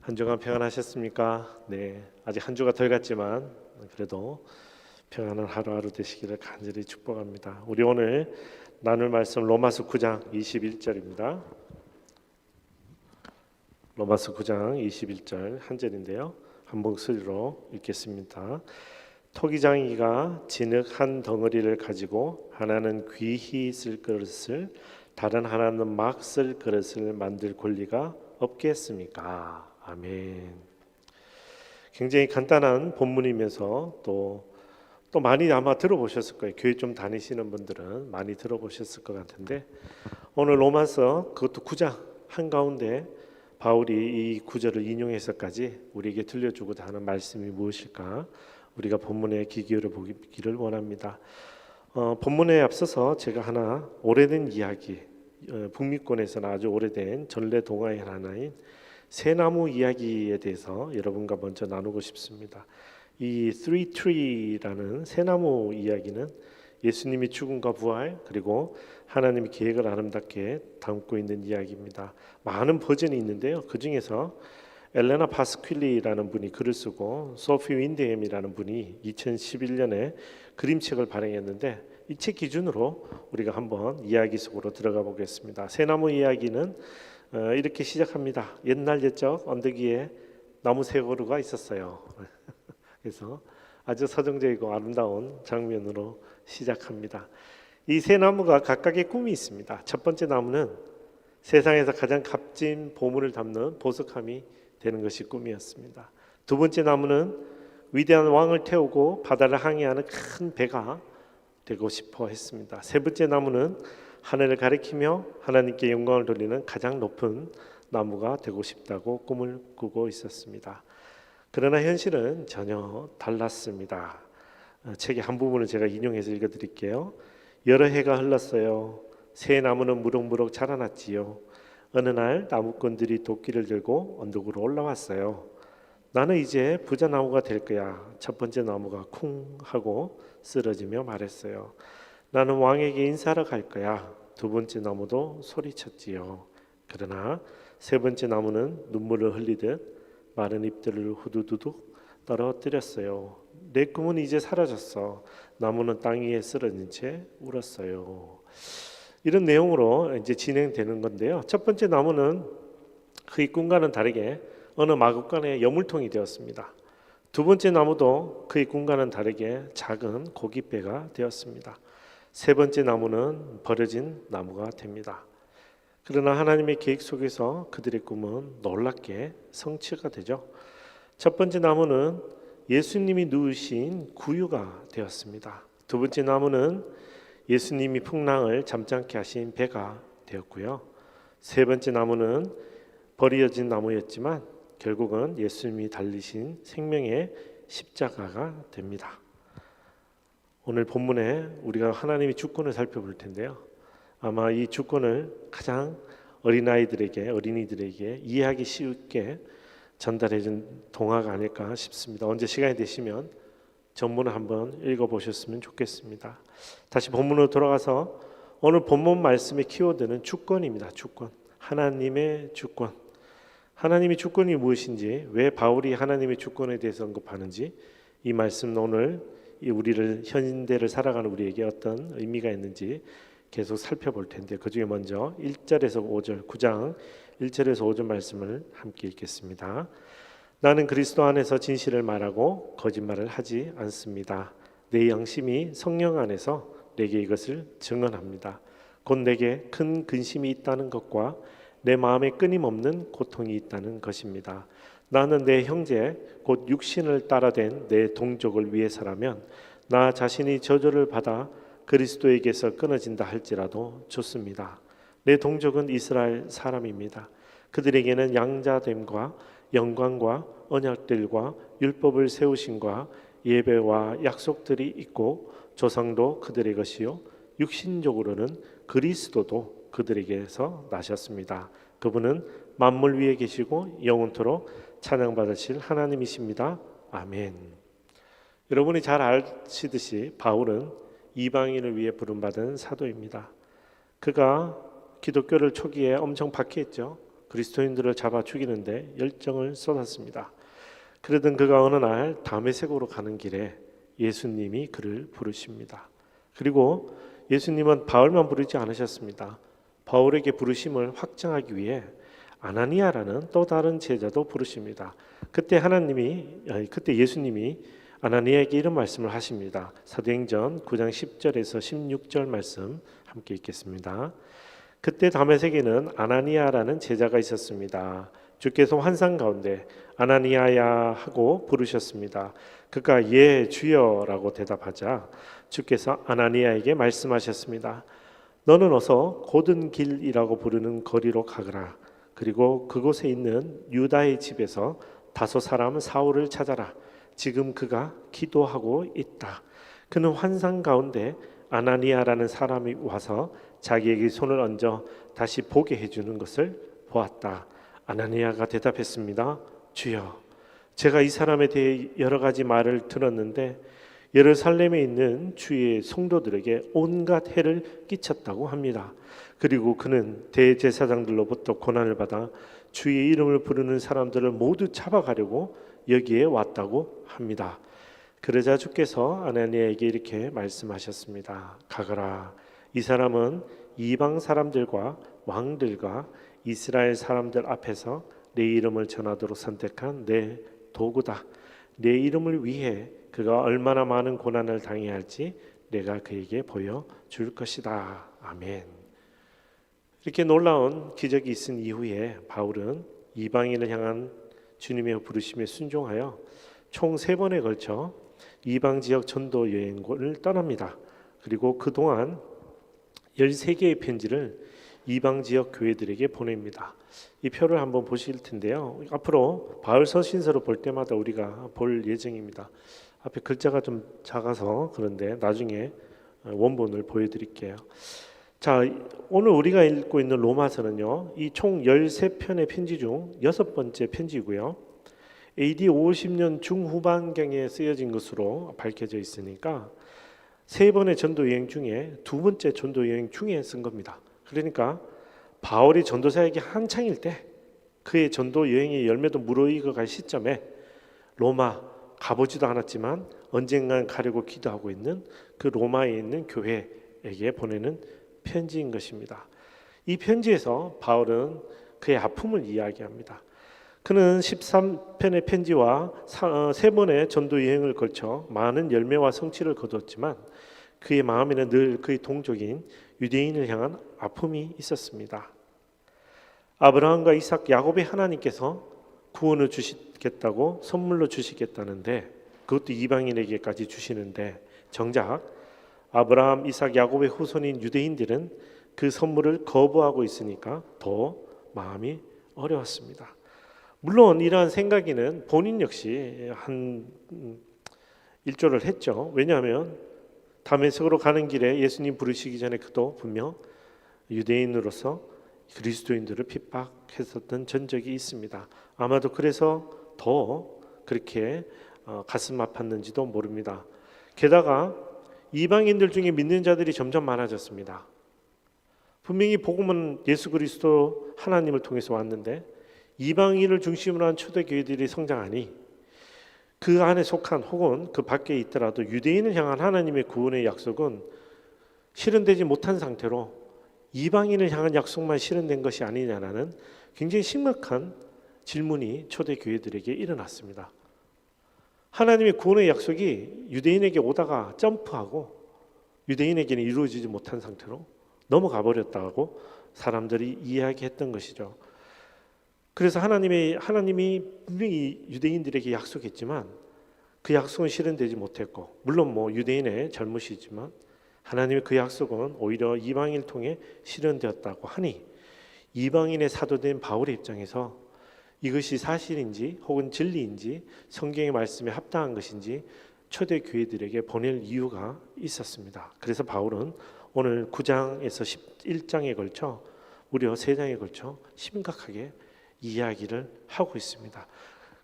한 주간 평안하셨습니까? 네, 아직 한 주가 덜 갔지만 그래도 평안한 하루하루 되시기를 간절히 축복합니다. 우리 오늘 나눌 말씀 로마서 9장 21절입니다. 로마서 9장 21절 한 절인데요. 한 목소리로 읽겠습니다. 토기장이가 진흙 한 덩어리를 가지고 하나는 귀히 쓸 그릇을 다른 하나는 막 쓸 그릇을 만들 권리가 없겠습니까? 아멘. 굉장히 간단한 본문이면서 또 많이 아마 들어보셨을 거예요. 교회 좀 다니시는 분들은 많이 들어보셨을 것 같은데 오늘 로마서 그것도 9장 한가운데 바울이 이 구절을 인용해서까지 우리에게 들려주고자 하는 말씀이 무엇일까? 우리가 본문에 귀 기울여 보기를 원합니다. 본문에 앞서서 제가 하나 오래된 이야기, 북미권에서는 아주 오래된 전래 동화의 하나인 새나무 이야기에 대해서 여러분과 먼저 나누고 싶습니다. 이 Three Tree라는 새나무 이야기는 예수님이 죽음과 부활 그리고 하나님의 계획을 아름답게 담고 있는 이야기입니다. 많은 버전이 있는데요. 그 중에서 엘레나 파스퀼리라는 분이 글을 쓰고 소피 윈드햄이라는 분이 2011년에 그림책을 발행했는데 이 책 기준으로 우리가 한번 이야기 속으로 들어가 보겠습니다. 새나무 이야기는 이렇게 시작합니다. 옛날 옛적 언덕 위에 나무 세 그루가 있었어요. 그래서 아주 서정적이고 아름다운 장면으로 시작합니다. 이 세 나무가 각각의 꿈이 있습니다. 첫 번째 나무는 세상에서 가장 값진 보물을 담는 보석함이 되는 것이 꿈이었습니다. 두 번째 나무는 위대한 왕을 태우고 바다를 항해하는 큰 배가 되고 싶어 했습니다. 세 번째 나무는 하늘을 가리키며 하나님께 영광을 돌리는 가장 높은 나무가 되고 싶다고 꿈을 꾸고 있었습니다. 그러나 현실은 전혀 달랐습니다. 책의 한 부분을 제가 인용해서 읽어드릴게요. 여러 해가 흘렀어요. 새 나무는 무럭무럭 자라났지요. 어느 날 나무꾼들이 도끼를 들고 언덕으로 올라왔어요. 나는 이제 부자 나무가 될 거야. 첫 번째 나무가 쿵 하고 쓰러지며 말했어요. 나는 왕에게 인사하러 갈 거야. 두 번째 나무도 소리쳤지요. 그러나 세 번째 나무는 눈물을 흘리듯 마른 잎들을 후두두둑 떨어뜨렸어요. 내 꿈은 이제 사라졌어. 나무는 땅 위에 쓰러진 채 울었어요. 이런 내용으로 이제 진행되는 건데요. 첫 번째 나무는 그의 꿈과는 다르게 어느 마구간의 여물통이 되었습니다. 두 번째 나무도 그의 꿈과는 다르게 작은 고깃배가 되었습니다. 세 번째 나무는 버려진 나무가 됩니다. 그러나 하나님의 계획 속에서 그들의 꿈은 놀랍게 성취가 되죠. 첫 번째 나무는 예수님이 누우신 구유가 되었습니다. 두 번째 나무는 예수님이 풍랑을 잠잠케 하신 배가 되었고요. 세 번째 나무는 버려진 나무였지만 결국은 예수님이 달리신 생명의 십자가가 됩니다. 오늘 본문에 우리가 하나님의 주권을 살펴볼 텐데요. 아마 이 주권을 가장 어린이들에게 이해하기 쉽게 전달해준 동화가 아닐까 싶습니다. 언제 시간이 되시면 전문을 한번 읽어보셨으면 좋겠습니다. 다시 본문으로 돌아가서 오늘 본문 말씀의 키워드는 주권입니다. 주권, 하나님의 주권. 하나님의 주권이 무엇인지, 왜 바울이 하나님의 주권에 대해서 언급하는지, 이 말씀은 오늘 우리를 현대를 살아가는 우리에게 어떤 의미가 있는지 계속 살펴볼 텐데, 그 중에 먼저 1절에서 5절, 9장 1절에서 5절 말씀을 함께 읽겠습니다. 나는 그리스도 안에서 진실을 말하고 거짓말을 하지 않습니다. 내 양심이 성령 안에서 내게 이것을 증언합니다. 곧 내게 큰 근심이 있다는 것과 내 마음에 끊임없는 고통이 있다는 것입니다. 나는 내 형제 곧 육신을 따라된 내 동족을 위해서라면 나 자신이 저주를 받아 그리스도에게서 끊어진다 할지라도 좋습니다. 내 동족은 이스라엘 사람입니다. 그들에게는 양자됨과 영광과 언약들과 율법을 세우심과 예배와 약속들이 있고 조상도 그들의 것이요 육신적으로는 그리스도도 그들에게서 나셨습니다. 그분은 만물 위에 계시고 영원토록 찬양받으실 하나님이십니다. 아멘. 여러분이 잘 아시듯이 바울은 이방인을 위해 부름받은 사도입니다. 그가 기독교를 초기에 엄청 박해했죠. 그리스도인들을 잡아 죽이는데 열정을 쏟았습니다. 그러던 그가 어느 날 다메섹으로 가는 길에 예수님이 그를 부르십니다. 그리고 예수님은 바울만 부르지 않으셨습니다. 바울에게 부르심을 확정하기 위해 아나니아라는 또 다른 제자도 부르십니다. 그때 예수님이 아나니아에게 이런 말씀을 하십니다. 사도행전 9장 10절에서 16절 말씀 함께 읽겠습니다. 그때 다메섹에는 아나니아라는 제자가 있었습니다. 주께서 환상 가운데 아나니아야 하고 부르셨습니다. 그가 예 주여라고 대답하자 주께서 아나니아에게 말씀하셨습니다. 너는 어서 곧은 길이라고 부르는 거리로 가거라. 그리고 그곳에 있는 유다의 집에서 다섯 사람 사울을 찾아라. 지금 그가 기도하고 있다. 그는 환상 가운데 아나니아라는 사람이 와서 자기에게 손을 얹어 다시 보게 해주는 것을 보았다. 아나니아가 대답했습니다. 주여, 제가 이 사람에 대해 여러 가지 말을 들었는데 예루살렘에 있는 주의 성도들에게 온갖 해를 끼쳤다고 합니다. 그리고 그는 대제사장들로부터 고난을 받아 주의 이름을 부르는 사람들을 모두 잡아가려고 여기에 왔다고 합니다. 그러자 주께서 아나니아에게 이렇게 말씀하셨습니다. 가거라. 이 사람은 이방 사람들과 왕들과 이스라엘 사람들 앞에서 내 이름을 전하도록 선택한 내 도구다. 내 이름을 위해 그가 얼마나 많은 고난을 당해야 할지 내가 그에게 보여줄 것이다. 아멘. 이렇게 놀라운 기적이 있은 이후에 바울은 이방인을 향한 주님의 부르심에 순종하여 총 3번에 걸쳐 이방 지역 전도 여행을 떠납니다. 그리고 그동안 13개의 편지를 이방 지역 교회들에게 보냅니다. 이 표를 한번 보실 텐데요. 앞으로 바울 서신서를 볼 때마다 우리가 볼 예정입니다. 앞에 글자가 좀 작아서 그런데 나중에 원본을 보여드릴게요. 자, 오늘 우리가 읽고 있는 로마서는요, 이 총 13편의 편지 중 6번째 편지고요. AD 50년 중후반경에 쓰여진 것으로 밝혀져 있으니까 3번의 전도 여행 중에 2번째 전도 여행 중에 쓴 겁니다. 그러니까 바울이 전도사에게 한창일 때 그의 전도 여행의 열매도 무르익어갈 시점에 로마 가보지도 않았지만 언젠간 가려고 기도하고 있는 그 로마에 있는 교회에게 보내는 편지인 것입니다. 이 편지에서 바울은 그의 아픔을 이야기합니다. 그는 13편의 편지와 3번의 전도 여행을 걸쳐 많은 열매와 성취를 거두었지만 그의 마음에는 늘 그의 동족인 유대인을 향한 아픔이 있었습니다. 아브라함과 이삭, 야곱의 하나님께서 구원을 주시겠다고 선물로 주시겠다는데 그것도 이방인에게까지 주시는데 정작 아브라함, 이삭, 야곱의 후손인 유대인들은 그 선물을 거부하고 있으니까 더 마음이 어려웠습니다. 물론 이러한 생각에는 본인 역시 한 일조를 했죠. 왜냐하면 다메섹으로 가는 길에 예수님 부르시기 전에 그도 분명 유대인으로서 그리스도인들을 핍박했었던 전적이 있습니다. 아마도 그래서 더 그렇게 가슴 아팠는지도 모릅니다. 게다가 이방인들 중에 믿는 자들이 점점 많아졌습니다. 분명히 복음은 예수 그리스도 하나님을 통해서 왔는데 이방인을 중심으로 한 초대교회들이 성장하니 그 안에 속한 혹은 그 밖에 있더라도 유대인을 향한 하나님의 구원의 약속은 실현되지 못한 상태로 이방인을 향한 약속만 실현된 것이 아니냐라는 굉장히 심각한 질문이 초대교회들에게 일어났습니다. 하나님의 구원의 약속이 유대인에게 오다가 점프하고 유대인에게는 이루어지지 못한 상태로 넘어가 버렸다고 사람들이 이야기했던 것이죠. 그래서 하나님이 분명히 유대인들에게 약속했지만 그 약속은 실현되지 못했고 물론 유대인의 잘못이지만 하나님의 그 약속은 오히려 이방인을 통해 실현되었다고 하니 이방인의 사도된 바울의 입장에서 이것이 사실인지 혹은 진리인지 성경의 말씀에 합당한 것인지 초대 교회들에게 보낼 이유가 있었습니다. 그래서 바울은 오늘 9장에서 11장에 걸쳐 무려 3장에 걸쳐 심각하게 이야기를 하고 있습니다.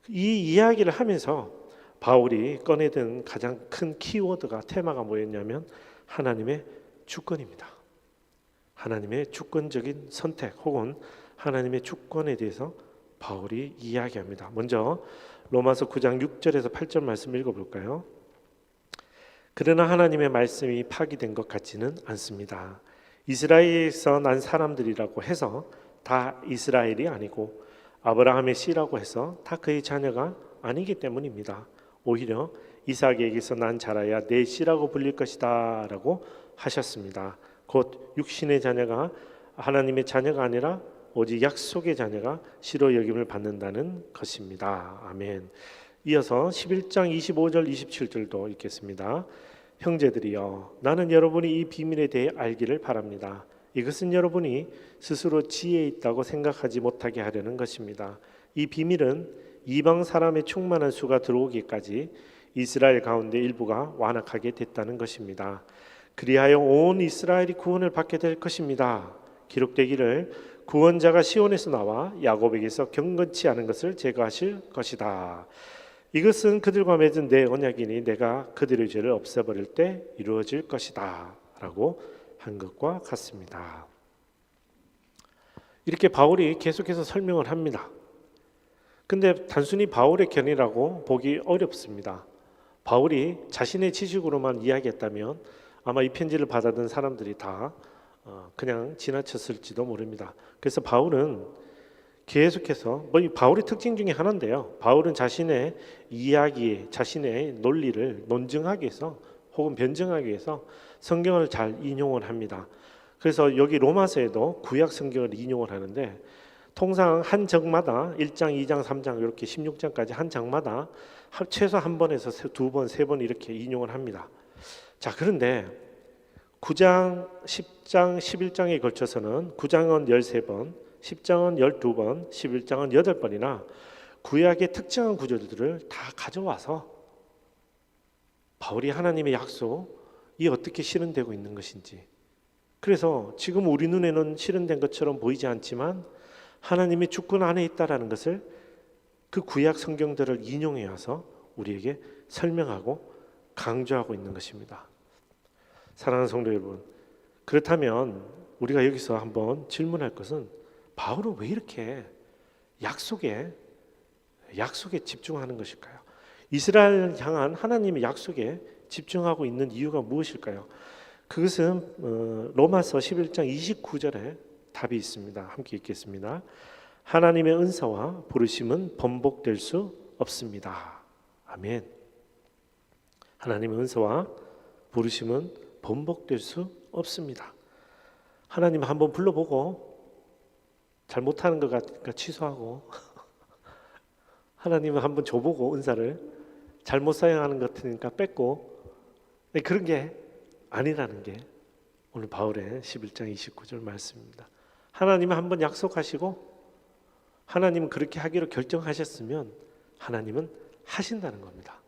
이 이야기를 하면서 바울이 꺼내든 가장 큰 키워드가 테마가 뭐였냐면 하나님의 주권입니다. 하나님의 주권적인 선택 혹은 하나님의 주권에 대해서 바울이 이야기합니다. 먼저 로마서 9장 6절에서 8절 말씀 읽어볼까요? 그러나 하나님의 말씀이 파기된 것 같지는 않습니다. 이스라엘에서 난 사람들이라고 해서 다 이스라엘이 아니고 아브라함의 씨라고 해서 다 그의 자녀가 아니기 때문입니다. 오히려 이삭에게서 난 자라야 내 씨라고 불릴 것이다 라고 하셨습니다. 곧 육신의 자녀가 하나님의 자녀가 아니라 오직 약속의 자녀가 씨로 여김을 받는다는 것입니다. 아멘. 이어서 11장 25절 27절도 읽겠습니다. 형제들이여, 나는 여러분이 이 비밀에 대해 알기를 바랍니다. 이것은 여러분이 스스로 지혜 있다고 생각하지 못하게 하려는 것입니다. 이 비밀은 이방 사람의 충만한 수가 들어오기까지 이스라엘 가운데 일부가 완악하게 됐다는 것입니다. 그리하여 온 이스라엘이 구원을 받게 될 것입니다. 기록되기를 구원자가 시온에서 나와 야곱에게서 경건치 않은 것을 제거하실 것이다. 이것은 그들과 맺은 내 언약이니 내가 그들의 죄를 없애버릴 때 이루어질 것이다 라고 한 것과 같습니다. 이렇게 바울이 계속해서 설명을 합니다. 근데 단순히 바울의 견해라고 보기 어렵습니다. 바울이 자신의 지식으로만 이야기했다면 아마 이 편지를 받아든 사람들이 다 그냥 지나쳤을지도 모릅니다. 그래서 바울은 계속해서 바울의 특징 중에 하나인데요. 바울은 자신의 이야기, 자신의 논리를 논증하기 위해서 혹은 변증하기 위해서 성경을 잘 인용을 합니다. 그래서 여기 로마서에도 구약 성경을 인용을 하는데 통상 한 장마다 1장, 2장, 3장 이렇게 16장까지 한 장마다 최소 한 번에서 두 번, 세 번 이렇게 인용을 합니다. 자, 그런데 9장, 10장, 11장에 걸쳐서는 9장은 13번, 10장은 12번, 11장은 8번이나 구약의 특정한 구절들을 다 가져와서 바울이 하나님의 약속이 어떻게 실현되고 있는 것인지, 그래서 지금 우리 눈에는 실현된 것처럼 보이지 않지만 하나님의 주권 안에 있다라는 것을 그 구약 성경들을 인용해 와서 우리에게 설명하고 강조하고 있는 것입니다. 사랑하는 성도 여러분, 그렇다면 우리가 여기서 한번 질문할 것은 바울은 왜 이렇게 약속에 집중하는 것일까요? 이스라엘 향한 하나님의 약속에 집중하고 있는 이유가 무엇일까요? 그것은 로마서 11장 29절에 답이 있습니다. 함께 읽겠습니다. 하나님의 은사와 부르심은 번복될 수 없습니다. 아멘. 하나님의 은사와 부르심은 번복될 수 없습니다. 하나님 한번 불러보고 잘못하는 것 같으니까 취소하고 하나님은 한번 줘보고 은사를 잘못 사용하는 것 같으니까 뺏고, 그런 게 아니라는 게 오늘 바울의 11장 29절 말씀입니다. 하나님은 한번 약속하시고 하나님은 그렇게 하기로 결정하셨으면 하나님은 하신다는 겁니다.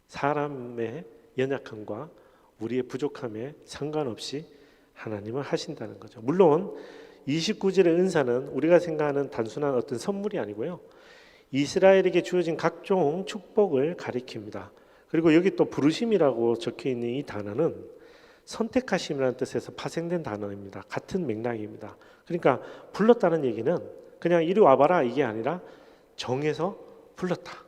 사람의 연약함과 우리의 부족함에 상관없이 하나님은 하신다는 거죠. 물론 29절의 은사는 우리가 생각하는 단순한 어떤 선물이 아니고요, 이스라엘에게 주어진 각종 축복을 가리킵니다. 그리고 여기 또 부르심이라고 적혀있는 이 단어는 선택하심이라는 뜻에서 파생된 단어입니다. 같은 맥락입니다. 그러니까 불렀다는 얘기는 그냥 이리 와봐라 이게 아니라 정해서 불렀다.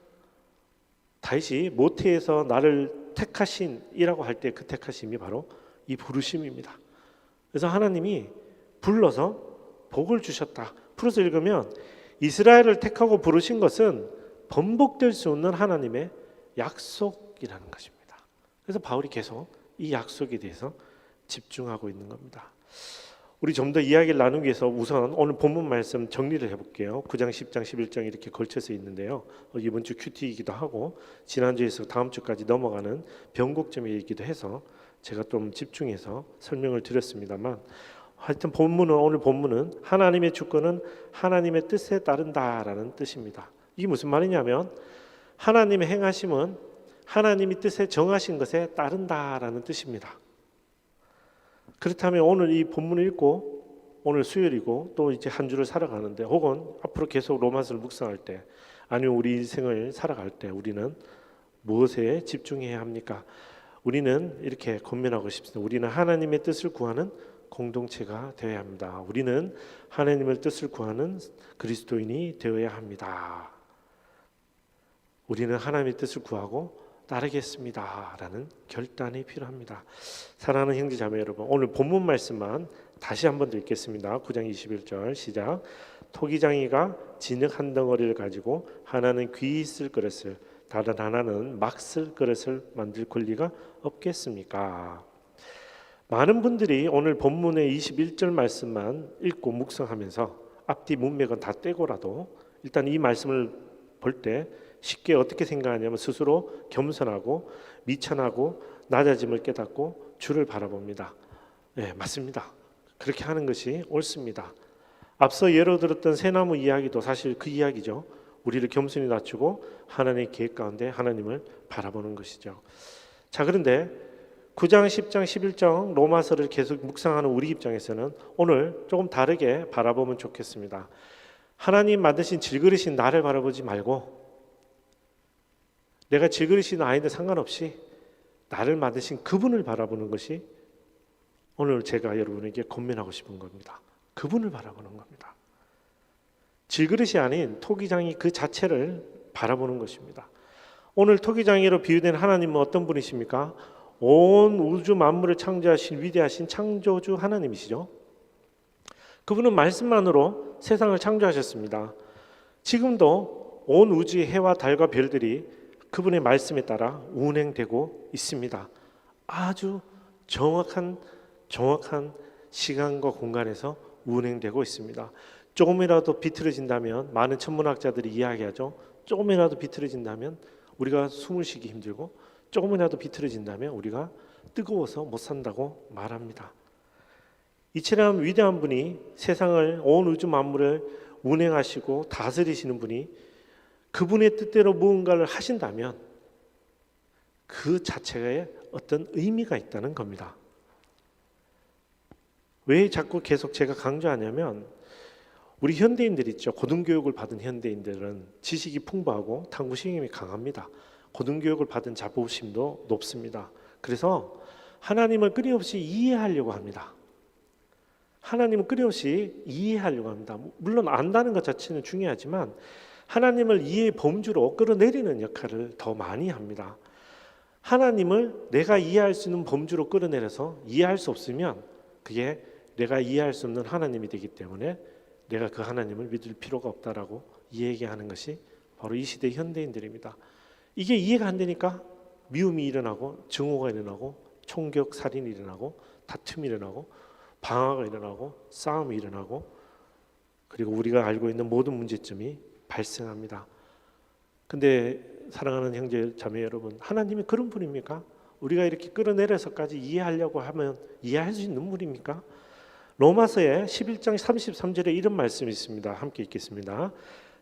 다윗이 모태에서 나를 택하신이라고 할 때 그 택하심이 바로 이 부르심입니다. 그래서 하나님이 불러서 복을 주셨다. 풀어서 읽으면 이스라엘을 택하고 부르신 것은 번복될 수 없는 하나님의 약속이라는 것입니다. 그래서 바울이 계속 이 약속에 대해서 집중하고 있는 겁니다. 우리 좀 더 이야기를 나누기 위해서 우선 오늘 본문 말씀 정리를 해볼게요. 9장, 10장, 11장 이렇게 걸쳐서 있는데요. 이번 주 큐티이기도 하고 지난주에서 다음 주까지 넘어가는 변곡점이기도 해서 제가 좀 집중해서 설명을 드렸습니다만, 하여튼 오늘 본문은 하나님의 주권은 하나님의 뜻에 따른다라는 뜻입니다. 이게 무슨 말이냐면 하나님의 행하심은 하나님이 뜻에 정하신 것에 따른다라는 뜻입니다. 그렇다면 오늘 이 본문을 읽고 오늘 수요일이고 또 이제 한 주를 살아가는데, 혹은 앞으로 계속 로마서를 묵상할 때, 아니면 우리 인생을 살아갈 때 우리는 무엇에 집중해야 합니까? 우리는 이렇게 권면하고 싶습니다. 우리는 하나님의 뜻을 구하는 공동체가 되어야 합니다. 우리는 하나님의 뜻을 구하는 그리스도인이 되어야 합니다. 우리는 하나님의 뜻을 구하고 따르겠습니다 라는 결단이 필요합니다. 사랑하는 형제 자매 여러분, 오늘 본문 말씀만 다시 한번 더 읽겠습니다. 9장 21절 시작. 토기장이가 진흙 한 덩어리를 가지고 하나는 귀히 쓸 그릇을, 다른 하나는 막 쓸 그릇을 만들 권리가 없겠습니까? 많은 분들이 오늘 본문의 21절 말씀만 읽고 묵상하면서 앞뒤 문맥은 다 떼고라도 일단 이 말씀을 볼 때 쉽게 어떻게 생각하냐면 스스로 겸손하고 미천하고 낮아짐을 깨닫고 주를 바라봅니다. 네, 맞습니다. 그렇게 하는 것이 옳습니다. 앞서 예로 들었던 새나무 이야기도 사실 그 이야기죠. 우리를 겸손히 낮추고 하나님의 계획 가운데 하나님을 바라보는 것이죠. 자, 그런데 9장, 10장, 11장 로마서를 계속 묵상하는 우리 입장에서는 오늘 조금 다르게 바라보면 좋겠습니다. 하나님 만드신 질그릇인 나를 바라보지 말고 내가 질그릇인 아이들 상관없이 나를 만드신 그분을 바라보는 것이 오늘 제가 여러분에게 권면하고 싶은 겁니다. 그분을 바라보는 겁니다. 질그릇이 아닌 토기장이 그 자체를 바라보는 것입니다. 오늘 토기장이로 비유된 하나님은 어떤 분이십니까? 온 우주 만물을 창조하신 위대하신 창조주 하나님이시죠. 그분은 말씀만으로 세상을 창조하셨습니다. 지금도 온 우주의 해와 달과 별들이 그분의 말씀에 따라 운행되고 있습니다. 아주 정확한 시간과 공간에서 운행되고 있습니다. 조금이라도 비틀어진다면 많은 천문학자들이 이야기하죠. 조금이라도 비틀어진다면 우리가 숨을 쉬기 힘들고 조금이라도 비틀어진다면 우리가 뜨거워서 못 산다고 말합니다. 이처럼 위대한 분이 세상을 온 우주 만물을 운행하시고 다스리시는 분이 그분의 뜻대로 무언가를 하신다면 그 자체에 어떤 의미가 있다는 겁니다. 왜 자꾸 계속 제가 강조하냐면 우리 현대인들 있죠. 고등교육을 받은 현대인들은 지식이 풍부하고 탐구심이 강합니다. 고등교육을 받은 자부심도 높습니다. 그래서 하나님을 끊임없이 이해하려고 합니다. 하나님을 끊임없이 이해하려고 합니다. 물론 안다는 것 자체는 중요하지만 하나님을 이해의 범주로 끌어내리는 역할을 더 많이 합니다. 하나님을 내가 이해할 수 있는 범주로 끌어내려서 이해할 수 없으면 그게 내가 이해할 수 없는 하나님이 되기 때문에 내가 그 하나님을 믿을 필요가 없다라고 얘기하는 것이 바로 이 시대 현대인들입니다. 이게 이해가 안 되니까 미움이 일어나고 증오가 일어나고 총격 살인이 일어나고 다툼이 일어나고 방화가 일어나고 싸움이 일어나고 그리고 우리가 알고 있는 모든 문제점이 발생합니다. 근데 사랑하는 형제 자매 여러분, 하나님이 그런 분입니까? 우리가 이렇게 끌어내려서까지 이해하려고 하면 이해할 수 있는 분입니까? 로마서의 11장 33절에 이런 말씀이 있습니다. 함께 읽겠습니다.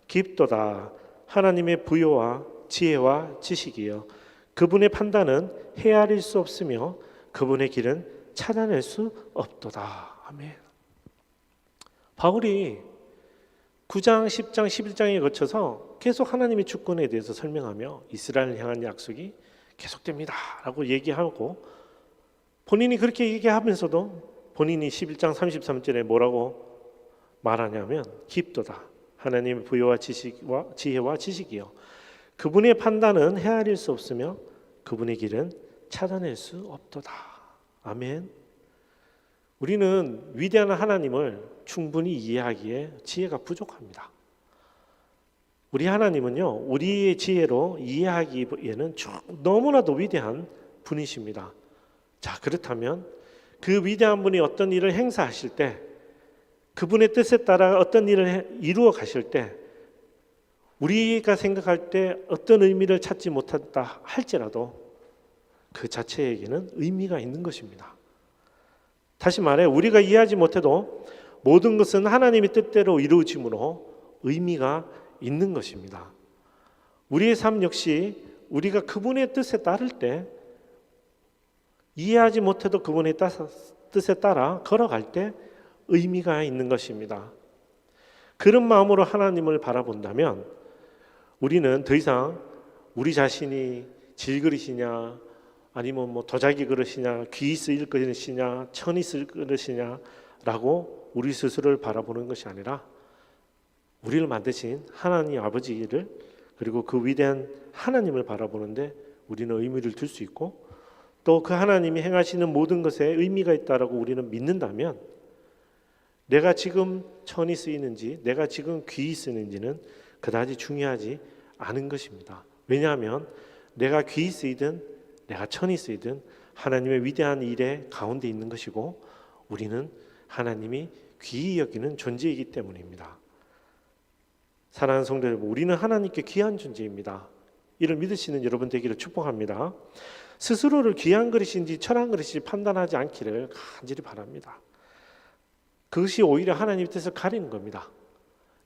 깊도다 하나님의 부요와 지혜와 지식이여 그분의 판단은 헤아릴 수 없으며 그분의 길은 찾아낼 수 없도다. 아멘. 바울이 9장, 10장, 11장에 거쳐서 계속 하나님의 주권에 대해서 설명하며 이스라엘을 향한 약속이 계속됩니다 라고 얘기하고 본인이 그렇게 얘기하면서도 본인이 11장 33절에 뭐라고 말하냐면 깊도다 하나님의 부요와 지혜와 지식이요 그분의 판단은 헤아릴 수 없으며 그분의 길은 찾아낼 수 없도다. 아멘. 우리는 위대한 하나님을 충분히 이해하기에 지혜가 부족합니다. 우리 하나님은요, 우리의 지혜로 이해하기에는 너무나도 위대한 분이십니다. 자, 그렇다면 그 위대한 분이 어떤 일을 행사하실 때 그분의 뜻에 따라 어떤 일을 이루어 가실 때 우리가 생각할 때 어떤 의미를 찾지 못한다 할지라도 그 자체에게는 의미가 있는 것입니다. 다시 말해 우리가 이해하지 못해도 모든 것은 하나님의 뜻대로 이루어짐으로 의미가 있는 것입니다. 우리의 삶 역시 우리가 그분의 뜻에 따를 때 이해하지 못해도 그분의 뜻에 따라 걸어갈 때 의미가 있는 것입니다. 그런 마음으로 하나님을 바라본다면 우리는 더 이상 우리 자신이 질그릇이냐 아니면 뭐 도자기 그릇이냐, 귀 쓰일 그릇이냐, 천이 쓸 그릇이냐라고 우리 스스로를 바라보는 것이 아니라 우리를 만드신 하나님 아버지를, 그리고 그 위대한 하나님을 바라보는데 우리는 의미를 둘 수 있고, 또 그 하나님이 행하시는 모든 것에 의미가 있다라고 우리는 믿는다면, 내가 지금 천이 쓰이는지 내가 지금 귀 쓰이는지는 그다지 중요하지 않은 것입니다. 왜냐하면 내가 귀 쓰이든 내가 천이 쓰이든 하나님의 위대한 일에 가운데 있는 것이고, 우리는 하나님이 귀히 여기는 존재이기 때문입니다. 사랑하는 성도 여러분, 우리는 하나님께 귀한 존재입니다. 이를 믿으시는 여러분 되기를 축복합니다. 스스로를 귀한 그릇인지 천한 그릇인지 판단하지 않기를 간절히 바랍니다. 그것이 오히려 하나님의 뜻을 가리는 겁니다.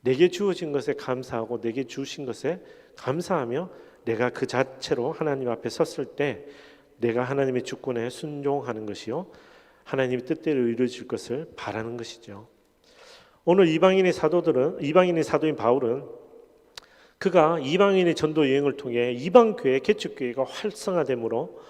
내게 주어진 것에 감사하고 내게 주신 것에 감사하며 내가 그 자체로 하나님 앞에 섰을 때 내가 하나님의 주권에 순종하는 것이요, 하나님의 뜻대로 이루어질 것을 바라는 것이죠. 오늘 이방인의 사도인 바울은 그가 이방인의 전도 여행을 통해 이방교회 개척교회가 활성화됨으로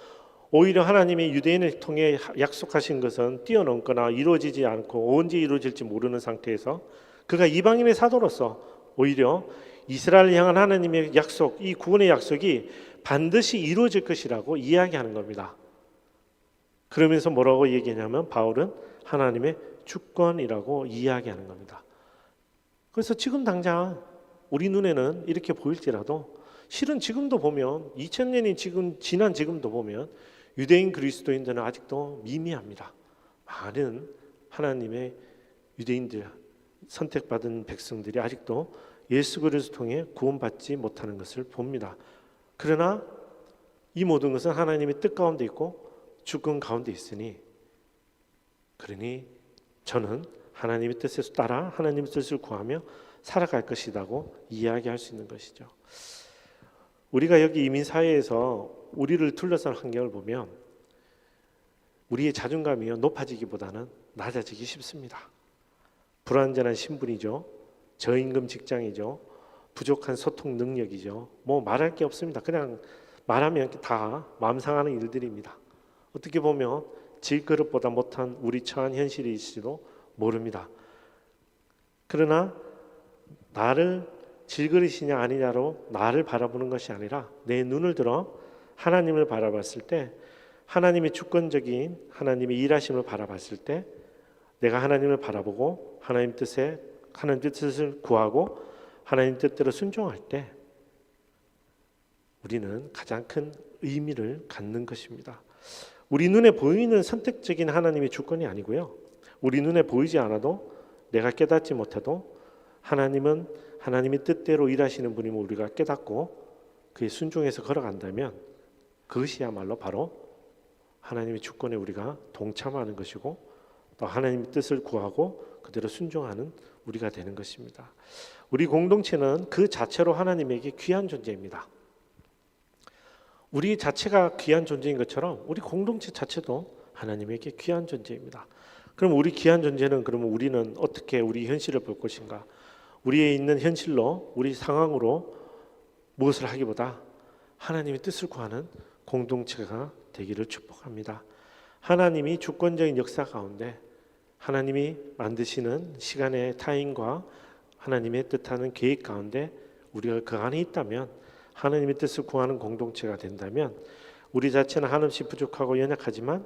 오히려 하나님의 유대인을 통해 약속하신 것은 뛰어넘거나 이루어지지 않고 언제 이루어질지 모르는 상태에서 그가 이방인의 사도로서 오히려 이스라엘을 향한 하나님의 약속, 이 구원의 약속이 반드시 이루어질 것이라고 이야기하는 겁니다. 그러면서 뭐라고 얘기하냐면 바울은 하나님의 주권이라고 이야기하는 겁니다. 그래서 지금 당장 우리 눈에는 이렇게 보일지라도 실은 지금도 보면 2000년이 지금 지난 지금도 보면 유대인 그리스도인들은 아직도 미미합니다. 많은 하나님의 유대인들, 선택받은 백성들이 아직도 예수 그리스도를 통해 구원받지 못하는 것을 봅니다. 그러나 이 모든 것은 하나님의 뜻 가운데 있고 주권 가운데 있으니, 그러니 저는 하나님의 뜻에 따라 하나님의 뜻을 구하며 살아갈 것이라고 이야기할 수 있는 것이죠. 우리가 여기 이민사회에서 우리를 둘러싼 환경을 보면 우리의 자존감이 높아지기보다는 낮아지기 쉽습니다. 불완전한 신분이죠. 저임금 직장이죠. 부족한 소통 능력이죠. 뭐 말할 게 없습니다. 그냥 말하면 다 마음 상하는 일들입니다. 어떻게 보면 질그릇보다 못한 우리 처한 현실일지도 모릅니다. 그러나 나를 질그릇이냐 아니냐로 나를 바라보는 것이 아니라 내 눈을 들어 하나님을 바라봤을 때, 하나님의 주권적인 하나님의 일하심을 바라봤을 때, 내가 하나님을 바라보고 하나님 뜻을 구하고 하나님 뜻대로 순종할 때 우리는 가장 큰 의미를 갖는 것입니다. 우리 눈에 보이는 선택적인 하나님의 주권이 아니고요, 우리 눈에 보이지 않아도 내가 깨닫지 못해도 하나님은 하나님의 뜻대로 일하시는 분임을 우리가 깨닫고 그에 순종해서 걸어간다면 그것이야말로 바로 하나님의 주권에 우리가 동참하는 것이고, 또 하나님의 뜻을 구하고 그대로 순종하는 우리가 되는 것입니다. 우리 공동체는 그 자체로 하나님에게 귀한 존재입니다. 우리 자체가 귀한 존재인 것처럼 우리 공동체 자체도 하나님에게 귀한 존재입니다. 그럼 우리 귀한 존재는, 그러면 우리는 어떻게 우리 현실을 볼 것인가? 우리의 있는 현실로, 우리 상황으로 무엇을 하기보다 하나님의 뜻을 구하는 공동체가 되기를 축복합니다. 하나님이 주권적인 역사 가운데 하나님이 만드시는 시간의 타임과 하나님의 뜻하는 계획 가운데 우리가 그 안에 있다면, 하나님의 뜻을 구하는 공동체가 된다면, 우리 자체는 한없이 부족하고 연약하지만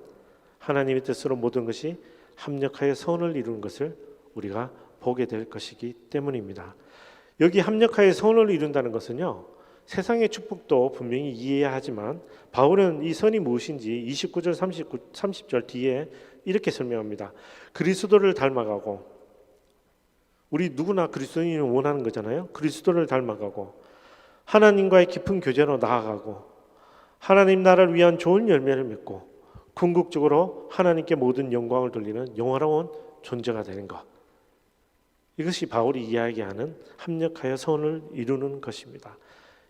하나님의 뜻으로 모든 것이 합력하여 선을 이루는 것을 우리가 보게 될 것이기 때문입니다. 여기 합력하여 선을 이룬다는 것은요, 세상의 축복도 분명히 이해해야 하지만 바울은 이 선이 무엇인지 29절 30절 뒤에 이렇게 설명합니다. 그리스도를 닮아가고, 우리 누구나 그리스도인을 원하는 거잖아요. 그리스도를 닮아가고 하나님과의 깊은 교제로 나아가고 하나님 나라를 위한 좋은 열매를 맺고 궁극적으로 하나님께 모든 영광을 돌리는 영화로운 존재가 되는 것, 이것이 바울이 이야기하는 합력하여 선을 이루는 것입니다.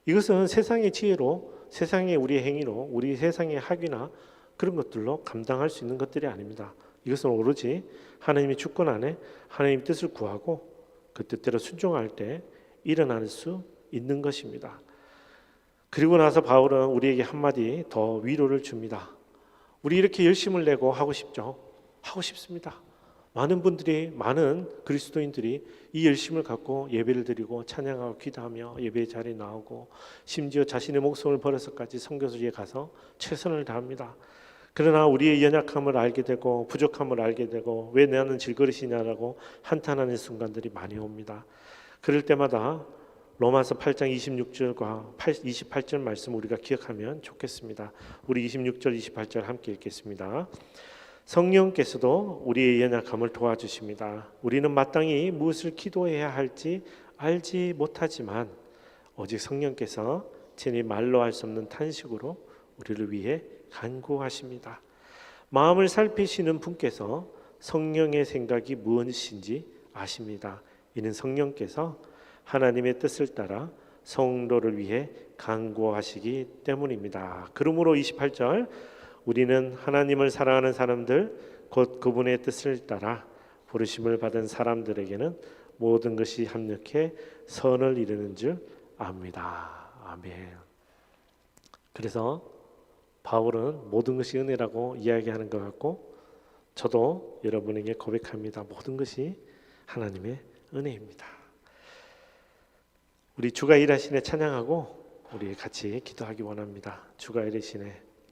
이것은 세상의 지혜로, 세상의 우리의 행위로, 우리 세상의 학위나 그런 것들로 감당할 수 있는 것들이 아닙니다. 이것은 오로지 하나님의 주권 안에 하나님의 뜻을 구하고 그 뜻대로 순종할 때 일어날 수 있는 것입니다. 그리고 나서 바울은 우리에게 한마디 더 위로를 줍니다. 우리 이렇게 열심을 내고 하고 싶죠? 하고 싶습니다. 많은 그리스도인들이 이 열심을 갖고 예배를 드리고 찬양하고 기도하며 예배 자리에 나오고 심지어 자신의 목숨을 버려서까지 선교지에 가서 최선을 다합니다. 그러나 우리의 연약함을 알게 되고 부족함을 알게 되고 왜 나는 질그릇이냐라고 한탄하는 순간들이 많이 옵니다. 그럴 때마다 로마서 8장 26절과 28절 말씀 우리가 기억하면 좋겠습니다. 우리 26절 28절 함께 읽겠습니다. 성령께서도 우리의 연약함을 도와주십니다. 우리는 마땅히 무엇을 기도해야 할지 알지 못하지만 오직 성령께서 친히 말로 할 수 없는 탄식으로 우리를 위해 간구하십니다. 마음을 살피시는 분께서 성령의 생각이 무엇인지 아십니다. 이는 성령께서 하나님의 뜻을 따라 성도를 위해 간구하시기 때문입니다. 그러므로 28절 우리는 하나님을 사랑하는 사람들 곧 그분의 뜻을 따라 부르심을 받은 사람들에게는 모든 것이 합력해 선을 이루는 줄 압니다. 아멘. 그래서 바울은 모든 것이 은혜라고 이야기하는 것 같고 저도 여러분에게 고백합니다. 모든 것이 하나님의 은혜입니다. 우리 주가 일하시네 찬양하고 우리 같이 기도하기 원합니다. 주가 일하시네